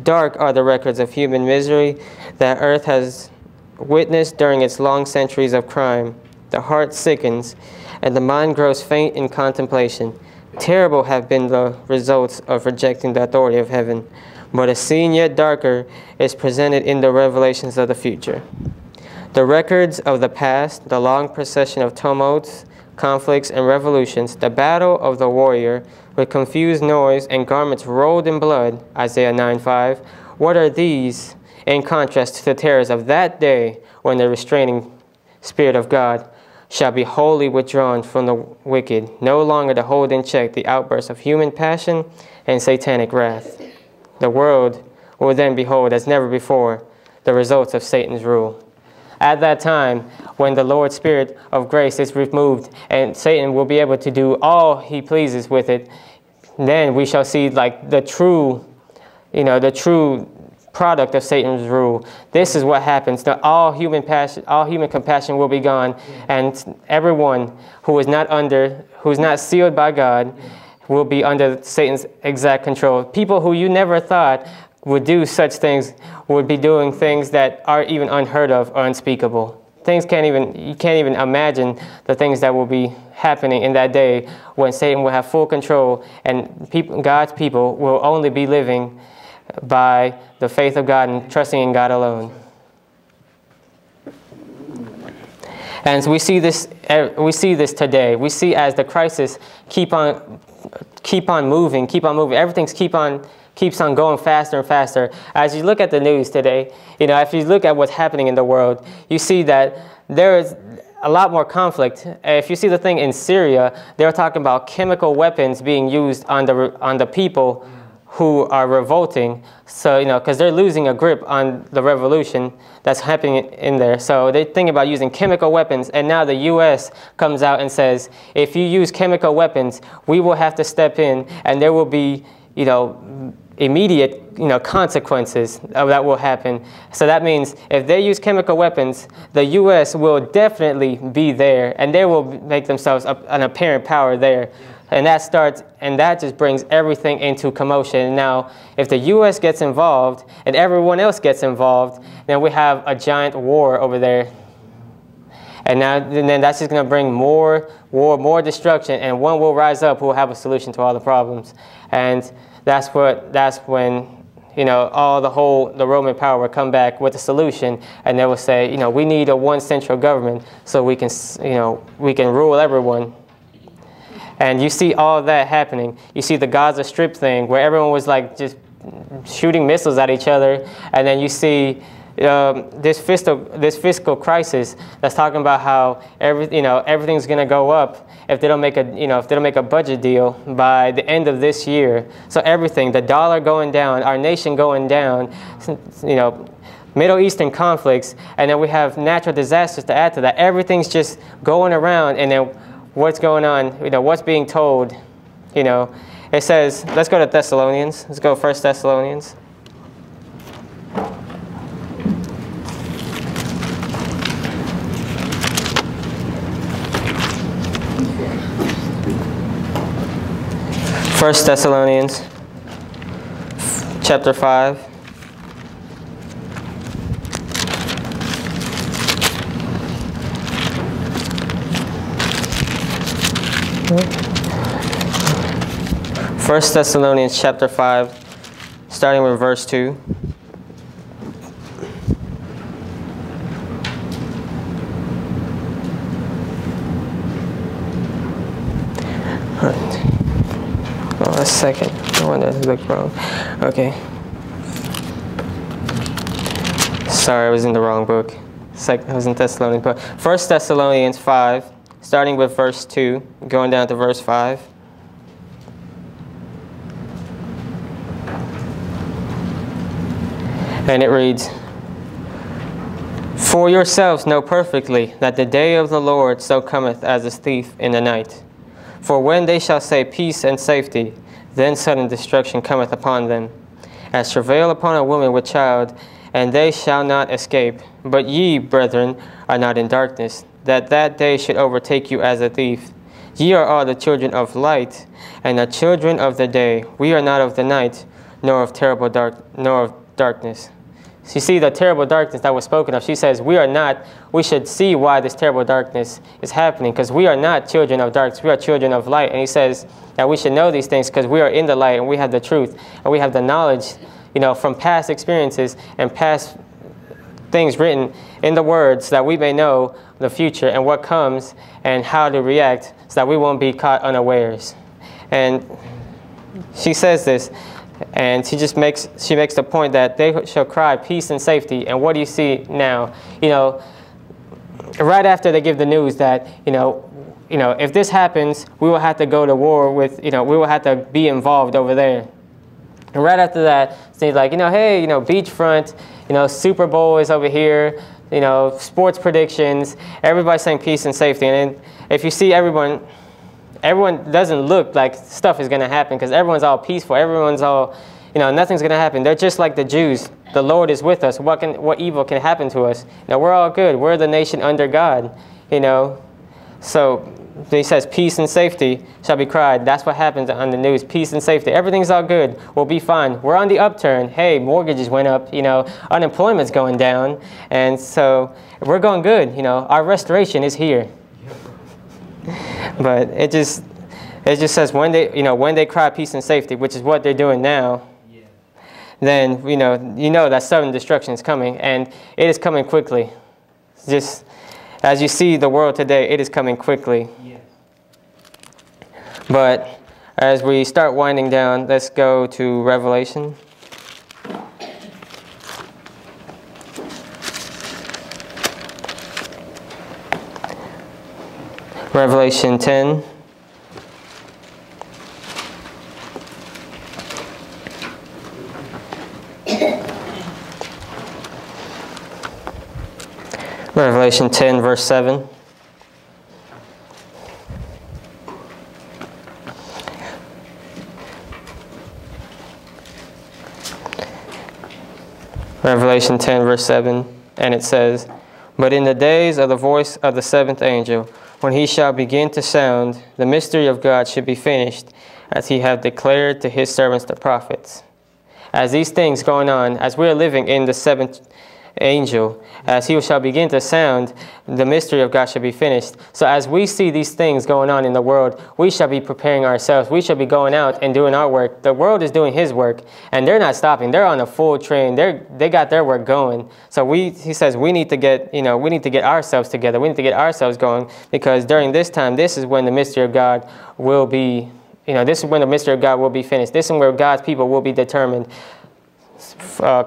Dark are the records of human misery that earth has witnessed during its long centuries of crime. The heart sickens, and the mind grows faint in contemplation. Terrible have been the results of rejecting the authority of heaven, but a scene yet darker is presented in the revelations of the future. The records of the past, the long procession of tumults, conflicts, and revolutions, the battle of the warrior with confused noise and garments rolled in blood, Isaiah 9:5. What are these in contrast to the terrors of that day when the restraining Spirit of God shall be wholly withdrawn from the wicked, no longer to hold in check the outbursts of human passion and satanic wrath. The world will then behold as never before the results of Satan's rule. At that time, when the Lord's Spirit of grace is removed and Satan will be able to do all he pleases with it, then we shall see like the true, the true product of Satan's rule. This is what happens. Now, all human compassion will be gone, and everyone who is not sealed by God will be under Satan's exact control. People who you never thought would do such things would be doing things that are even unheard of or unspeakable. You can't even imagine the things that will be happening in that day when Satan will have full control, and God's people will only be living by the faith of God and trusting in God alone. And so we see this today. We see as the crisis keep on moving, everything keeps on going faster and faster. As you look at the news today, if you look at what's happening in the world, you see that there is a lot more conflict. If you see the thing in Syria, they're talking about chemical weapons being used on the people who are revolting. So, because they're losing a grip on the revolution that's happening in there. So they think about using chemical weapons, and now the U.S. comes out and says, if you use chemical weapons, we will have to step in, and there will be, immediate, consequences that will happen. So that means if they use chemical weapons, the U.S. will definitely be there, and they will make themselves an apparent power there. And that just brings everything into commotion. And now, if the U.S. gets involved and everyone else gets involved, then we have a giant war over there. And then that's just going to bring more war, more destruction, and one will rise up who will have a solution to all the problems. And that's when the Roman power will come back with a solution, and they will say, we need a one central government so we can rule everyone. And you see all of that happening. You see the Gaza Strip thing where everyone was like just shooting missiles at each other, and then you see this fiscal crisis that's talking about how everything's going to go up if they don't make a budget deal by the end of this year. So everything, the dollar going down, our nation going down, Middle Eastern conflicts, and then we have natural disasters to add to that. Everything's just going around, and then what's going on, what's being told, it says, let's go to Thessalonians. Let's go 1 Thessalonians. First Thessalonians, chapter 5. First Thessalonians chapter 5, starting with verse 2. Let's second. I wonder if I looked wrong. Okay. Sorry, I was in the wrong book. I was in Thessalonians. But 1 Thessalonians 5, starting with verse 2, going down to verse 5. And it reads, "For yourselves know perfectly that the day of the Lord so cometh as a thief in the night. For when they shall say peace and safety, then sudden destruction cometh upon them, as travail upon a woman with child, and they shall not escape. But ye, brethren, are not in darkness, that that day should overtake you as a thief. Ye are all the children of light, and the children of the day. We are not of the night, nor of darkness." So you see the terrible darkness that was spoken of. She says, we should see why this terrible darkness is happening, because we are not children of darkness, we are children of light. And he says that we should know these things because we are in the light and we have the truth and we have the knowledge, from past experiences and past things written in the words, that we may know the future and what comes and how to react so that we won't be caught unawares. And she says this, and she makes the point that they shall cry peace and safety. And what do you see now? Right after they give the news that if this happens, we will have to go to war with, we will have to be involved over there. And right after that, it's like, hey, beachfront, Super Bowl is over here, sports predictions, everybody's saying peace and safety. And then if you see everyone doesn't look like stuff is going to happen, because everyone's all peaceful. Everyone's all, nothing's going to happen. They're just like the Jews. The Lord is with us. What evil can happen to us? We're all good. We're the nation under God, So he says peace and safety shall be cried. That's what happens on the news. Peace and safety. Everything's all good. We'll be fine. We're on the upturn. Hey, mortgages went up. Unemployment's going down. And so we're going good. Our restoration is here. But it just says when they cry peace and safety, which is what they're doing now, then you know that sudden destruction is coming, and it is coming quickly. Just as you see the world today, it is coming quickly. But as we start winding down, let's go to Revelation. Revelation 10. Revelation 10, verse 7. Revelation 10, verse 7, and it says, "But in the days of the voice of the seventh angel, when he shall begin to sound, the mystery of God should be finished, as he hath declared to his servants the prophets." As these things going on, as we are living in the seventh angel, as he shall begin to sound, the mystery of God shall be finished. So as we see these things going on in the world, we shall be preparing ourselves. We shall be going out and doing our work. The world is doing his work, and they're not stopping. They're on a full train. They got their work going. So he says we need to get ourselves together. We need to get ourselves going, because during this time, this is when the mystery of God will be, this is when the mystery of God will be finished. This is where God's people will be determined.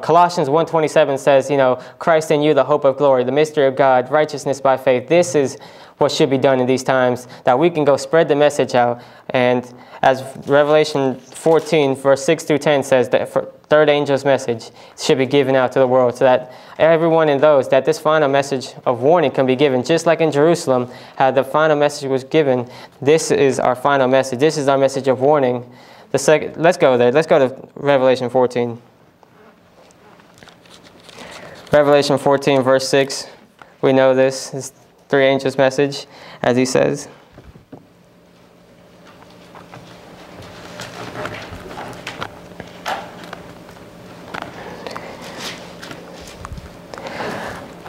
Colossians 1:27 says, Christ in you, the hope of glory, the mystery of God, righteousness by faith. This is what should be done in these times, that we can go spread the message out. And as Revelation 14, verse 6 through 10 says, that third angel's message should be given out to the world, so that everyone in those, that this final message of warning can be given, just like in Jerusalem, how the final message was given. This is our final message. This is our message of warning. Let's go there. Let's go to Revelation 14. Revelation 14, verse 6, we know this is three angels' message, as he says.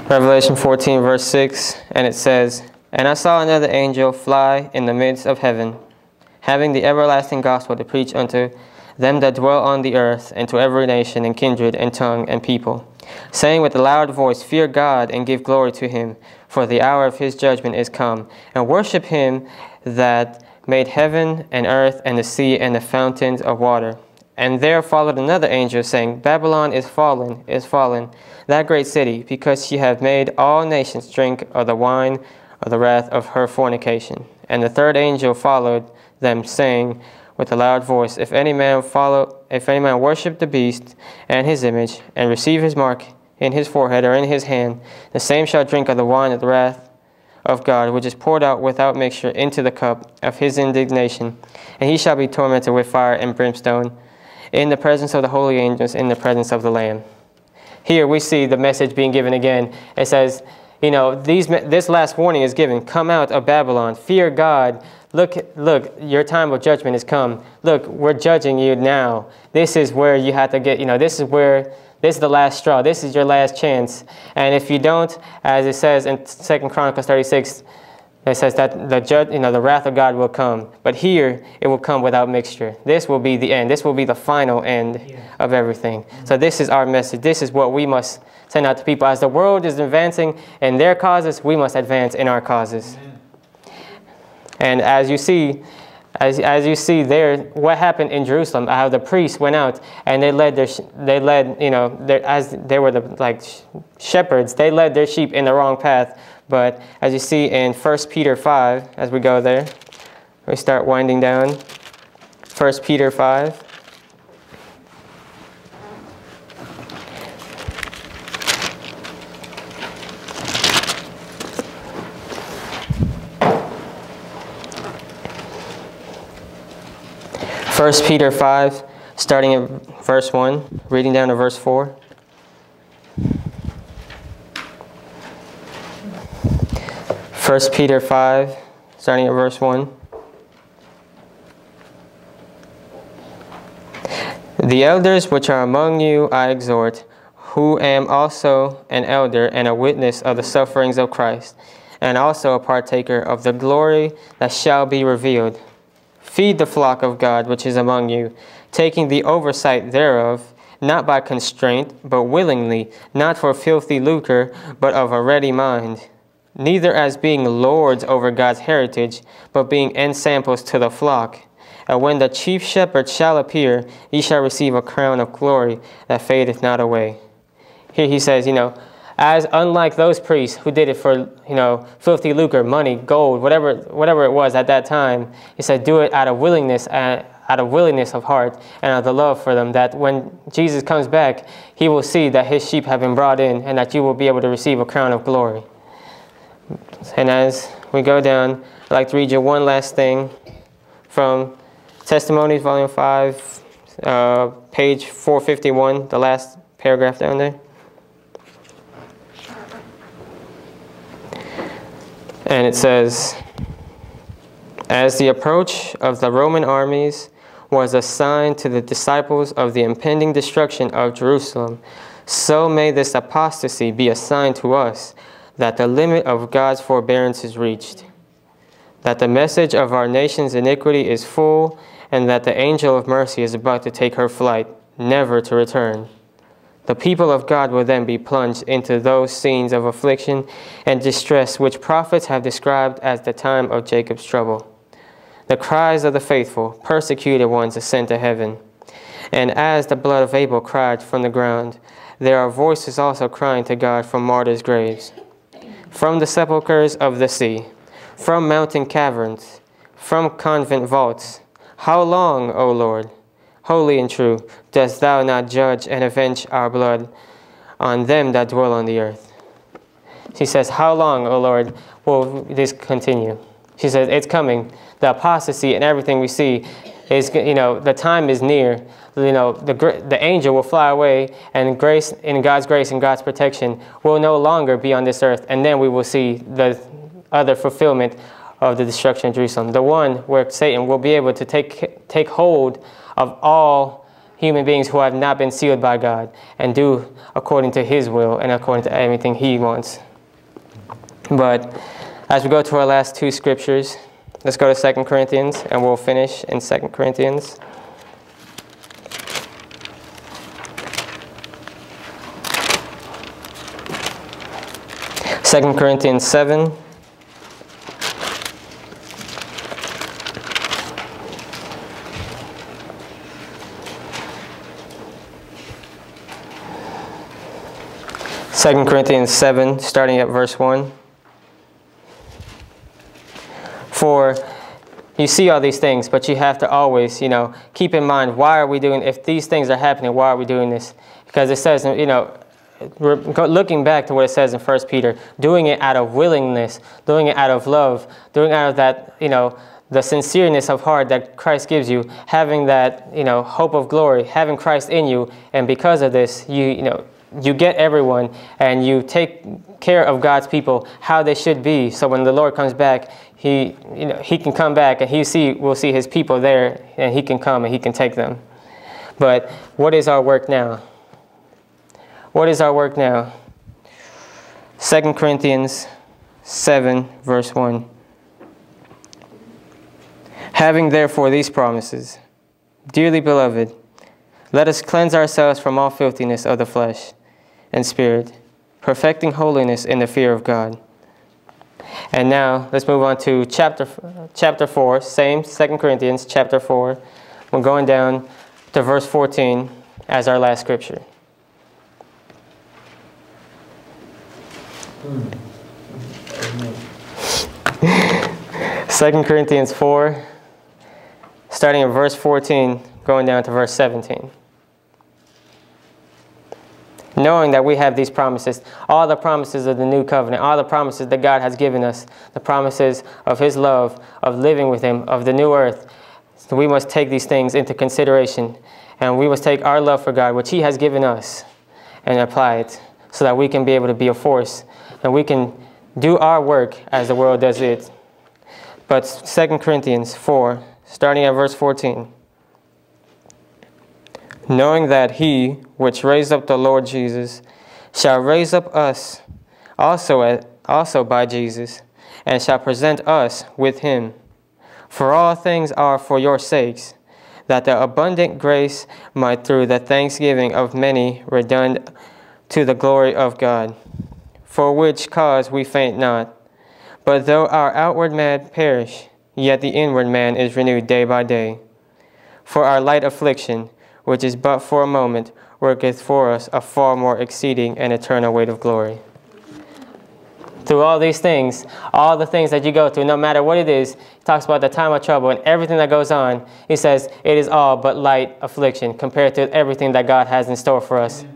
Revelation 14, verse 6, and it says, "And I saw another angel fly in the midst of heaven, having the everlasting gospel to preach unto them that dwell on the earth, and to every nation and kindred and tongue and people, saying with a loud voice, Fear God and give glory to him, for the hour of his judgment is come, and worship him that made heaven and earth and the sea and the fountains of water. And there followed another angel, saying, Babylon is fallen, that great city, because she hath made all nations drink of the wine of the wrath of her fornication. And the third angel followed them, saying with a loud voice, If any man worship the beast and his image, and receive his mark in his forehead or in his hand, the same shall drink of the wine of the wrath of God, which is poured out without mixture into the cup of his indignation, and he shall be tormented with fire and brimstone, in the presence of the holy angels, in the presence of the Lamb. Here we see the message being given again. It says, this last warning is given. Come out of Babylon. Fear God. Look, your time of judgment has come. Look, we're judging you now. This is where you have to get, this is the last straw. This is your last chance. And if you don't, as it says in 2 Chronicles 36, it says that the wrath of God will come. But here, it will come without mixture. This will be the end. This will be the final end of everything. So this is our message. This is what we must send out to people. As the world is advancing in their causes, we must advance in our causes. Amen. And as you see there, what happened in Jerusalem, how the priests went out and they led as they were the shepherds, they led their sheep in the wrong path. But as you see in 1 Peter 5, as we go there, we start winding down. 1 Peter 5. First Peter 5, starting at verse 1, reading down to verse 4. First Peter 5, starting at verse 1. The elders which are among you I exhort, who am also an elder and a witness of the sufferings of Christ, and also a partaker of the glory that shall be revealed. Feed the flock of God which is among you, taking the oversight thereof, not by constraint, but willingly, not for filthy lucre, but of a ready mind. Neither as being lords over God's heritage, but being ensamples to the flock. And when the chief shepherd shall appear, ye shall receive a crown of glory that fadeth not away. Here he says, as unlike those priests who did it for, filthy lucre, money, gold, whatever it was at that time, he said, do it out of willingness of heart and out of the love for them, that when Jesus comes back, he will see that his sheep have been brought in and that you will be able to receive a crown of glory. And as we go down, I'd like to read you one last thing from Testimonies, Volume 5, page 451, the last paragraph down there. And it says, as the approach of the Roman armies was a sign to the disciples of the impending destruction of Jerusalem, so may this apostasy be a sign to us that the limit of God's forbearance is reached, that the message of our nation's iniquity is full, and that the angel of mercy is about to take her flight, never to return. The people of God will then be plunged into those scenes of affliction and distress which prophets have described as the time of Jacob's trouble. The cries of the faithful, persecuted ones ascend to heaven. And as the blood of Abel cried from the ground, there are voices also crying to God from martyrs' graves, from the sepulchres of the sea, from mountain caverns, from convent vaults. How long, O Lord, holy and true, dost thou not judge and avenge our blood on them that dwell on the earth? She says, how long, O Lord, will this continue? She says, it's coming. The apostasy and everything we see is, the time is near. The angel will fly away, and grace, in God's grace and God's protection, will no longer be on this earth. And then we will see the other fulfillment of the destruction of Jerusalem, the one where Satan will be able to take hold of all human beings who have not been sealed by God and do according to his will and according to everything he wants. But as we go to our last two scriptures, let's go to 2 Corinthians, and we'll finish in 2 Corinthians. 2 Corinthians 7. 2 Corinthians 7, starting at verse 1. For you see all these things, but you have to always, keep in mind, why are we doing, if these things are happening, why are we doing this? Because it says, we're looking back to what it says in 1 Peter, doing it out of willingness, doing it out of love, doing it out of that, the sincereness of heart that Christ gives you, having that, hope of glory, having Christ in you. And because of this, you get everyone and you take care of God's people how they should be. So when the Lord comes back, he can come back and we'll see his people there, and he can come and he can take them. But what is our work now? What is our work now? 2 Corinthians 7, verse 1. Having therefore these promises, dearly beloved, let us cleanse ourselves from all filthiness of the flesh and spirit, perfecting holiness in the fear of God. And now let's move on to chapter 4, same 2 Corinthians chapter 4. We're going down to verse 14 as our last scripture. 2 Corinthians 4, starting at verse 14, going down to verse 17. Knowing that we have these promises, all the promises of the new covenant, all the promises that God has given us, the promises of his love, of living with him, of the new earth, so we must take these things into consideration. And we must take our love for God, which he has given us, and apply it so that we can be able to be a force and we can do our work as the world does it. But 2 Corinthians 4, starting at verse 14. Knowing that he which raised up the Lord Jesus shall raise up us also by Jesus, and shall present us with him. For all things are for your sakes, that the abundant grace might through the thanksgiving of many redound to the glory of God. For which cause we faint not. But though our outward man perish, yet the inward man is renewed day by day. For our light affliction, which is but for a moment, worketh for us a far more exceeding and eternal weight of glory. Through all these things, all the things that you go through, no matter what it is, he talks about the time of trouble and everything that goes on. He says it is all but light affliction compared to everything that God has in store for us.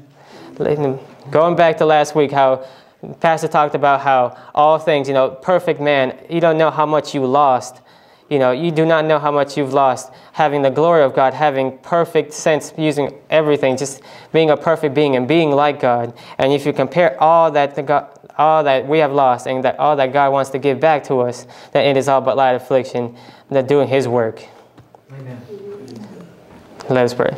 Going back to last week, how Pastor talked about how all things, perfect man, you don't know how much you lost. You do not know how much you've lost having the glory of God, having perfect sense, using everything, just being a perfect being and being like God. And if you compare all that we have lost and that all that God wants to give back to us, then it is all but light affliction, that doing his work. Amen. Let us pray.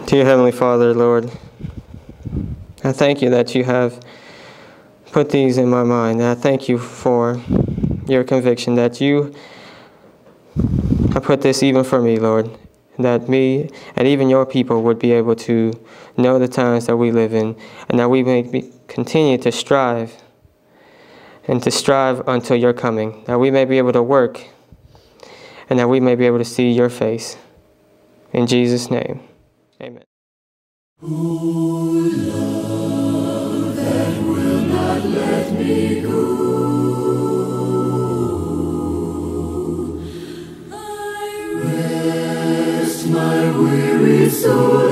Dear Heavenly Father, Lord, I thank you that you have put these in my mind. I thank you for your conviction that you have put this even for me, Lord, that me and even your people would be able to know the times that we live in, and that we may continue to strive and to strive until your coming, that we may be able to work and that we may be able to see your face. In Jesus' name. Amen. Ooh, love that will not let me go. I rest my weary soul